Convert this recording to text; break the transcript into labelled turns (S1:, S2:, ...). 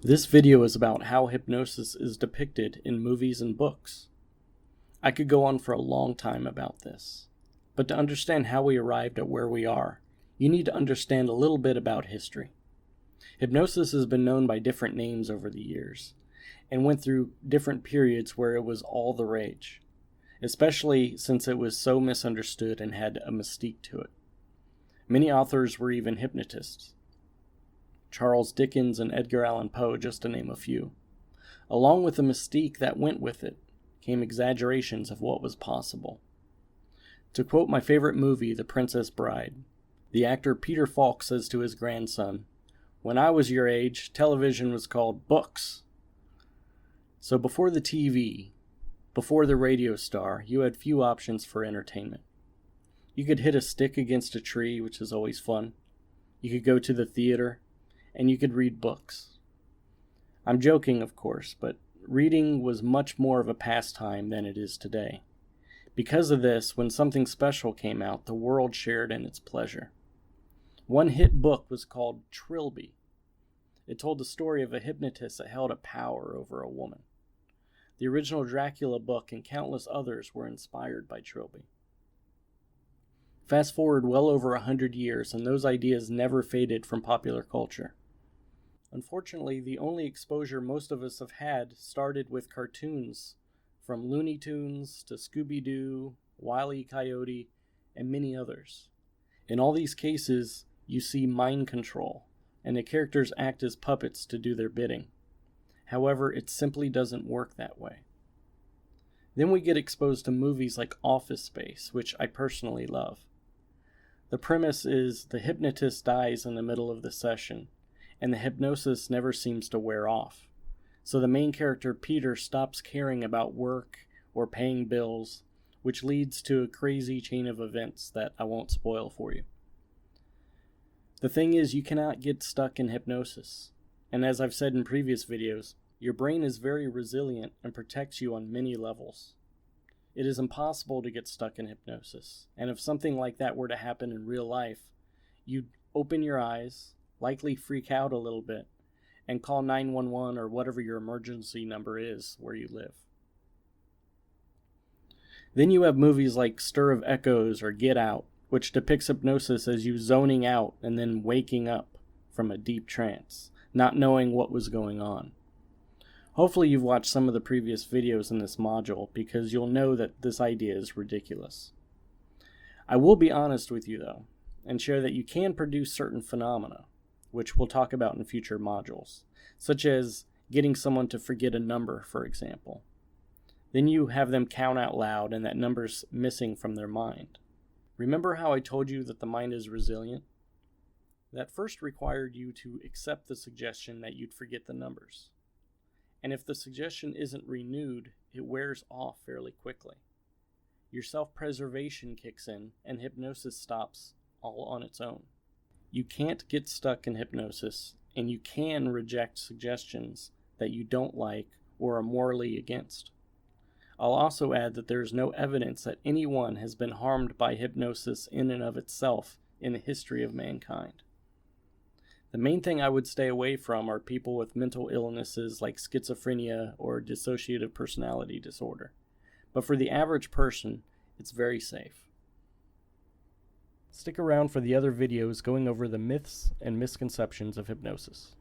S1: This video is about how hypnosis is depicted in movies and books. I could go on for a long time about this, but to understand how we arrived at where we are, you need to understand a little bit about history. Hypnosis has been known by different names over the years, and went through different periods where it was all the rage, especially since it was so misunderstood and had a mystique to it. Many authors were even hypnotists. Charles Dickens and Edgar Allan Poe, just to name a few. Along with the mystique that went with it, came exaggerations of what was possible. To quote my favorite movie, The Princess Bride, the actor Peter Falk says to his grandson, "When I was your age, television was called books." So before the TV, before the radio star, you had few options for entertainment. You could hit a stick against a tree, which is always fun. You could go to the theater, and you could read books. I'm joking, of course, but reading was much more of a pastime than it is today. Because of this, when something special came out, the world shared in its pleasure. One hit book was called Trilby. It told the story of a hypnotist that held a power over a woman. The original Dracula book and countless others were inspired by Trilby. Fast forward well over 100 years, and those ideas never faded from popular culture. Unfortunately, the only exposure most of us have had started with cartoons, from Looney Tunes to Scooby-Doo, Wile E. Coyote, and many others. In all these cases, you see mind control, and the characters act as puppets to do their bidding. However, it simply doesn't work that way. Then we get exposed to movies like Office Space, which I personally love. The premise is the hypnotist dies in the middle of the session, and the hypnosis never seems to wear off. So the main character, Peter, stops caring about work or paying bills, which leads to a crazy chain of events that I won't spoil for you. The thing is, you cannot get stuck in hypnosis. And as I've said in previous videos, your brain is very resilient and protects you on many levels. It is impossible to get stuck in hypnosis, and if something like that were to happen in real life, you'd open your eyes, likely freak out a little bit, and call 911 or whatever your emergency number is where you live. Then you have movies like Stir of Echoes or Get Out, which depicts hypnosis as you zoning out and then waking up from a deep trance, not knowing what was going on. Hopefully you've watched some of the previous videos in this module, because you'll know that this idea is ridiculous. I will be honest with you though, and share that you can produce certain phenomena, which we'll talk about in future modules, such as getting someone to forget a number, for example. Then you have them count out loud and that number's missing from their mind. Remember how I told you that the mind is resilient? That first required you to accept the suggestion that you'd forget the numbers. And if the suggestion isn't renewed, it wears off fairly quickly. Your self-preservation kicks in, and hypnosis stops all on its own. You can't get stuck in hypnosis, and you can reject suggestions that you don't like or are morally against. I'll also add that there is no evidence that anyone has been harmed by hypnosis in and of itself in the history of mankind. The main thing I would stay away from are people with mental illnesses like schizophrenia or dissociative personality disorder. But for the average person, it's very safe. Stick around for the other videos going over the myths and misconceptions of hypnosis.